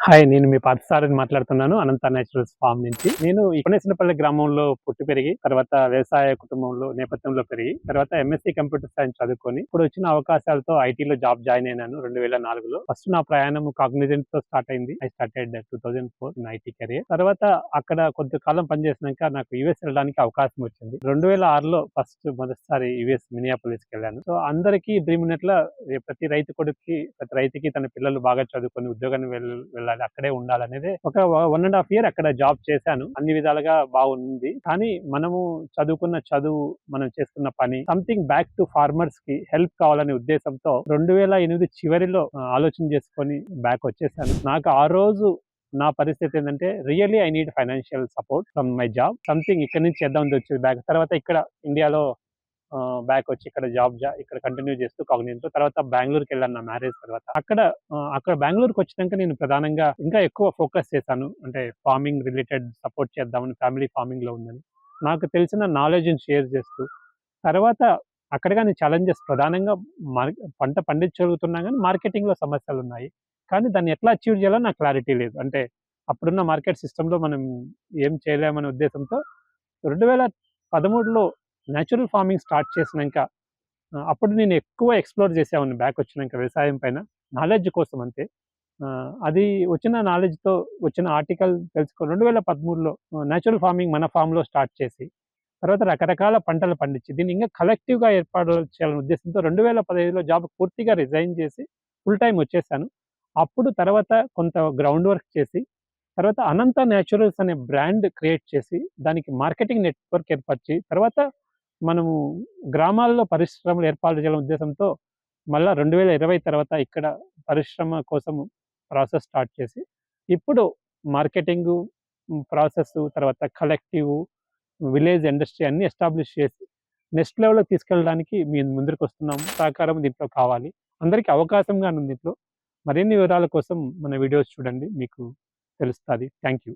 Hi. నేను మీ పార్థసారథిని మాట్లాడుతున్నాను. అనంత naturals form నుంచి. నేను ఈ కొనేసినపల్లి గ్రామంలో పుట్టి పెరిగి, తర్వాత వ్యవసాయ కుటుంబంలో నేపథ్యంలో పెరిగి, తర్వాత ఎంఎస్సీ కంప్యూటర్ సైన్స్ చదువుకొని, ఇప్పుడు వచ్చిన అవకాశాలతో ఐటీలో జాయిన్ అయినాను 2004లో. ఫస్ట్ నా ప్రయాణం కాగ్నిజెంట్‌తో స్టార్ట్ అయింది. I started 2004 in IT career. తర్వాత అక్కడ కొంతకాలం పనిచేసినాక నాకు యూఎస్ వెళ్ళడానికి అవకాశం వచ్చింది. 2006లో మొదటిసారి యూఎస్ మినియాపోలిస్‌కెళ్ళాను. సో, అందరికీ డ్రీమ్ ఉన్నట్ల ప్రతి రైతుకి తన పిల్లలు బాగా చదువుకొని ఉద్యోగానికి వెళ్ళాలి, అక్కడే ఉండాలనేదే. ఒక 1.5 ఇయర్ అక్కడ జాబ్ చేశాను. అన్ని విధాలుగా బాగుంది. కానీ మనము చదువు, మనం చేస్తున్న పని సంథింగ్ బ్యాక్ టు ఫార్మర్స్ కి హెల్ప్ కావాలనే ఉద్దేశంతో 2008 చివరిలో ఆలోచన చేసుకొని బ్యాక్ వచ్చేసాను. నాకు ఆ రోజు నా పరిస్థితి ఏంటంటే, really I need financial support from my job. Something ఇక్కడ నుంచి చేద్దామని వచ్చేది బ్యాక్. తర్వాత ఇక్కడ ఇండియాలో బ్యాక్ వచ్చి ఇక్కడ ఇక్కడ కంటిన్యూ చేస్తూ కాగ్నిజెంట్‌లో, తర్వాత బెంగుళూరుకెళ్ళాను నా మ్యారేజ్ తర్వాత. అక్కడ బెంగుళూరుకొచ్చినాక నేను ప్రధానంగా ఇంకా ఎక్కువ ఫోకస్ చేశాను. అంటే ఫార్మింగ్ రిలేటెడ్ సపోర్ట్ చేద్దామని, ఫ్యామిలీ ఫార్మింగ్‌లో ఉందని. నాకు తెలిసిన నాలెడ్జ్‌ని షేర్ చేస్తూ, తర్వాత అక్కడ గాని ఛాలెంజెస్ ప్రధానంగా పంట పండించగలుగుతున్నా గానీ మార్కెటింగ్‌లో సమస్యలున్నాయి. కానీ దాన్ని ఎట్లా అచీవ్ చేయాలో నాకు క్లారిటీ లేదు. అంటే అప్పుడున్న మార్కెట్ సిస్టమ్‌లో మనం ఏం చేయలేమనే ఉద్దేశంతో 2013లో నేచురల్ ఫార్మింగ్ స్టార్ట్ చేసినంక అప్పుడు నేను ఎక్కువ ఎక్స్‌ప్లోర్ చేసేవాడిని బ్యాక్ వచ్చినంక వ్యవసాయం పైన. నాలెడ్జ్ కోసం అంతే. అది వచ్చిన నాలెడ్జ్‌తో వచ్చిన ఆర్టికల్ 2013లో నేచురల్ ఫార్మింగ్ మన ఫార్మ్‌లో స్టార్ట్ చేసి, తర్వాత రకరకాల పంటలు పండించి, దీన్ని ఇంకా కలెక్టివ్‌గా ఏర్పాటు చేయాలనే ఉద్దేశంతో 2015లో జాబ్ పూర్తిగా రిజైన్ చేసి ఫుల్ టైమ్ వచ్చేసాను. అప్పుడు తర్వాత కొంత గ్రౌండ్ వర్క్ చేసి, తర్వాత అనంత నేచురల్స్ అనే బ్రాండ్ క్రియేట్ చేసి, దానికి మార్కెటింగ్ నెట్‌వర్క్ ఏర్పరిచి, తర్వాత మనము గ్రామాల్లో పరిశ్రమలు ఏర్పాటు చేయాలనే ఉద్దేశంతో మళ్ళా 2020 తర్వాత ఇక్కడ పరిశ్రమ కోసం ప్రాసెస్ స్టార్ట్ చేసి, ఇప్పుడు మార్కెటింగు, ప్రాసెసు, తర్వాత కలెక్టివ్, విలేజ్ ఇండస్ట్రీ అన్నీ ఎస్టాబ్లిష్ చేసి నెక్స్ట్ లెవెల్‌లోకి తీసుకెళ్ళడానికి మేము ముందరికొస్తున్నాము. సహకారం దీంట్లో కావాలి. అందరికీ అవకాశంగానుంది దీంట్లో. మరిన్ని వివరాల కోసం మన వీడియోస్ చూడండి. మీకు తెలుస్తది. Thank you.